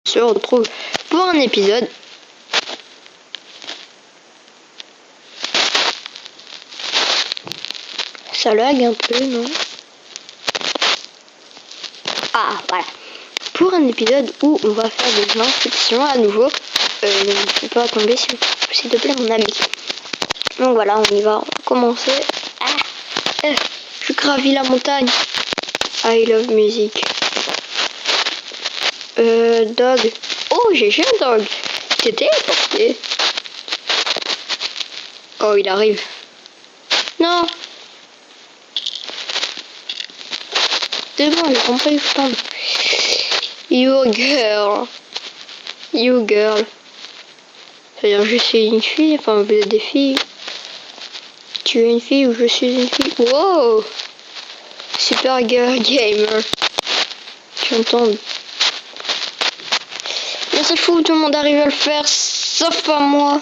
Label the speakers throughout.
Speaker 1: se retrouve pour un épisode. Ça lag un peu, non? Ah, voilà. Pour un épisode où on va faire des inscriptions à nouveau. Ne me fais pas tomber s'il te plaît, mon ami. Donc voilà, on y va. On va commencer. Je gravis la montagne. I love music. Dog. Oh, j'ai un dog. Il s'est téléporté. Oh, il arrive. Non. Devant, il comprend pas où je tombe. You girl. You girl. C'est-à-dire, je suis une fille. Enfin, vous êtes des filles. Tu es une fille ou je suis une fille. Wow. Super girl gamer. Tu entends? Mais c'est fou, tout le monde arrive à le faire, sauf pas moi.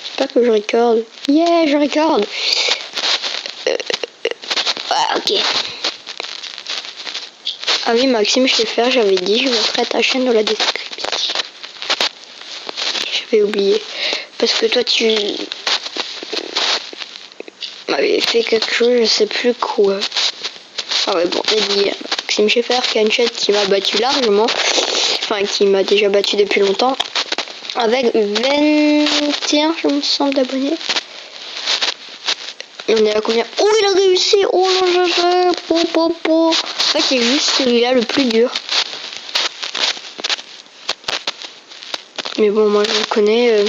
Speaker 1: J'espère que je recorde. Yeah, je recorde. Ok. Ah oui, Maxime, je sais faire, j'avais dit, je mettrai ta chaîne dans la description. J'avais oublié. Parce que toi, tu m'avais fait quelque chose, je sais plus quoi. Ah ouais, bon, j'ai dit Maxime Schaeffer, qui a une chaîne qui m'a battu largement. Enfin, qui m'a déjà battu depuis longtemps. Avec 21, je me sens, d'abonnés. Et on est à combien? Oh, il a réussi! Oh non, En fait, c'est juste celui-là le plus dur. Mais bon, moi je le connais.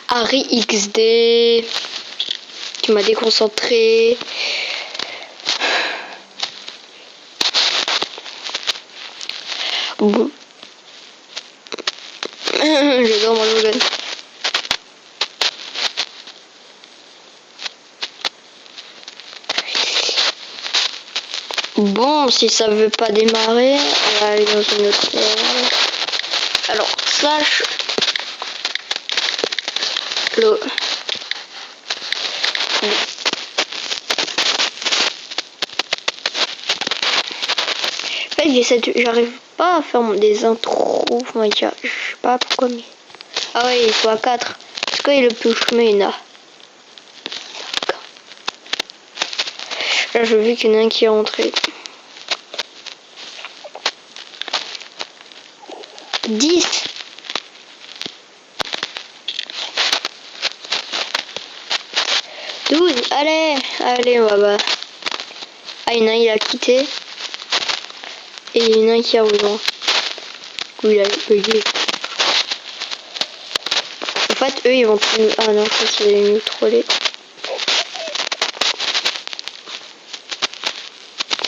Speaker 1: Harry XD. Qui m'a déconcentré. Bon. J'adore mon Logan. Bon, si ça veut pas démarrer, on va aller dans une autre ère. Alors, slash le. En fait, j'arrive pas à faire des intros. Enfin, je sais pas pourquoi, mais. Ah ouais, il faut à 4. Est-ce qu'il est le plus chemin là? Là, je vu qu'il y en a un qui est rentré. 10. Allez, on va bah. Ah, il y en a un, il a quitté. Et il y en a un qui a rejoint. Du coup, il a bugué. En fait, eux, ils vont plus... Ah non, je pense qu'ils allaient nous troller.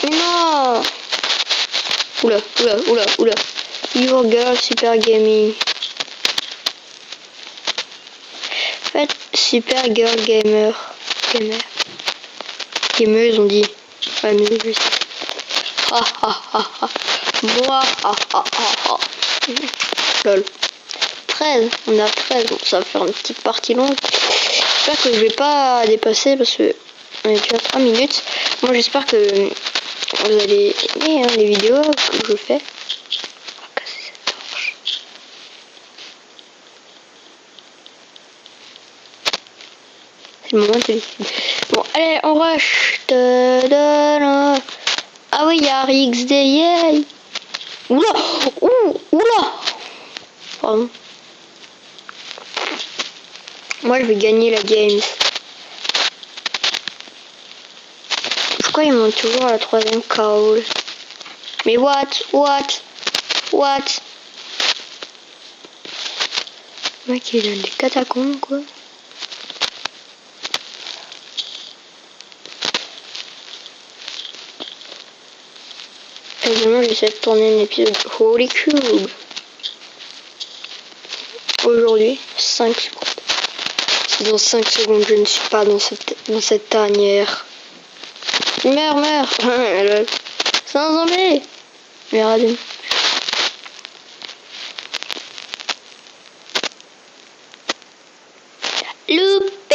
Speaker 1: Mais non! Oula. Your girl, super gaming. En fait, super girl gamer. Gameuse, on dit. Ouais, mais juste. Moi, Lol. 13, on a 13. Bon, ça va faire une petite partie longue. J'espère que je vais pas dépasser parce que on est déjà 3 minutes. Moi, j'espère que vous allez aimer les vidéos que je fais. On va casser cette torche. C'est le moment de... Bon, allez, on rush. Ah oui, il y a RXD, yay. Oula. Pardon. Moi, je vais gagner la game. Pourquoi ils montent toujours à la 3ème call? Mais what? Le mec, il a des catacombes, quoi. Et demain, j'essaie de tourner un épisode Holy Cube. Aujourd'hui, 5 secondes. Si dans 5 secondes, je ne suis pas dans cette tanière. Meurs. C'est un zombie. Merde. Loupé.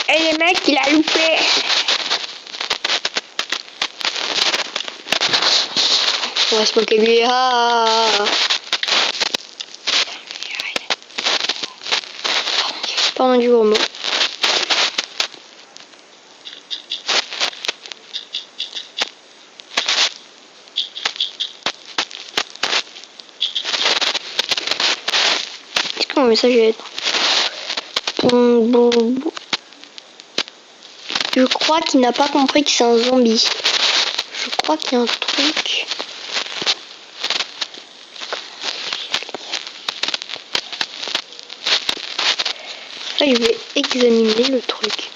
Speaker 1: Et le mec, il a loupé. On va se moquer de lui. Ah. Pardon du gros mot. Est-ce que mon message est... Je crois qu'il n'a pas compris que c'est un zombie. Je crois qu'il y a un truc. Là, je vais examiner le truc.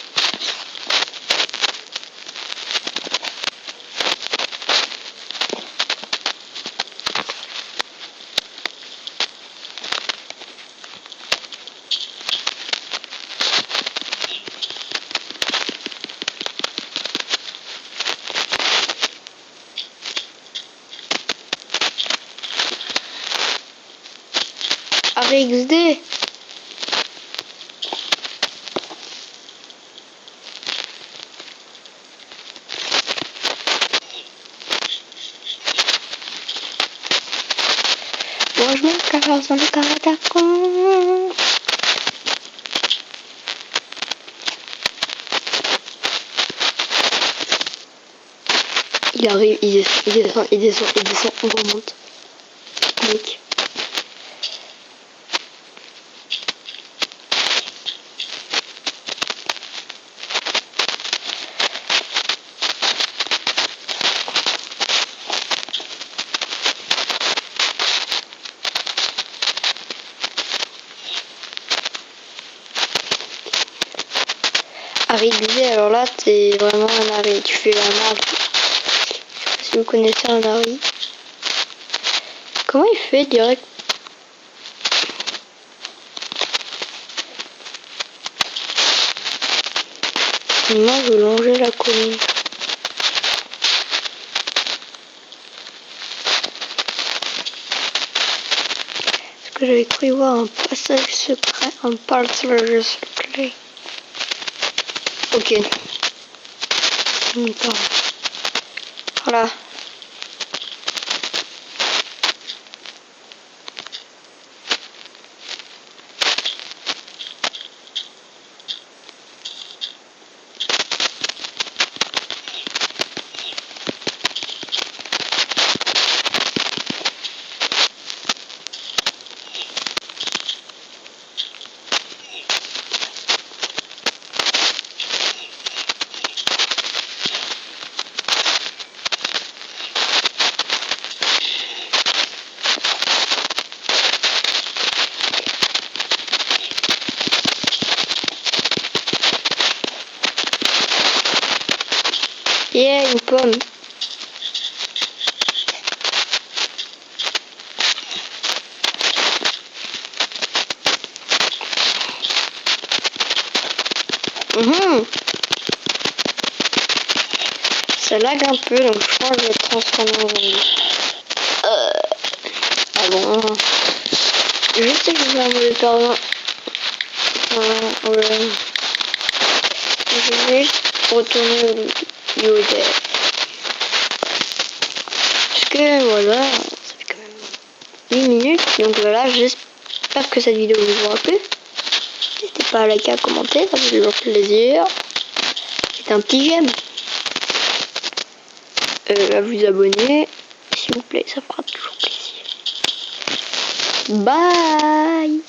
Speaker 1: XD. Moi je me cache dans le catacombe. Il arrive, il descend, on remonte. Clic. Harry disait, alors là t'es vraiment un Harry, tu fais la merde. Je sais pas si vous connaissez un Harry. Comment il fait direct? Moi je veux longer la colline. Est-ce que j'avais cru voir un passage secret, un passage secret? Ok. Voilà. Yeah, une pomme. Ça lag un peu, donc je pense que je vais transformer en zombie. Ah bon. Je sais que je vais un mauvais perdant. Je vais retourner au Yoda. Parce que voilà, ça fait quand même 8 minutes. Donc voilà, j'espère que cette vidéo vous aura plu. N'hésitez pas à liker, à commenter, ça fait toujours plaisir. C'est un petit j'aime. À vous abonner, s'il vous plaît, ça fera toujours plaisir. Bye.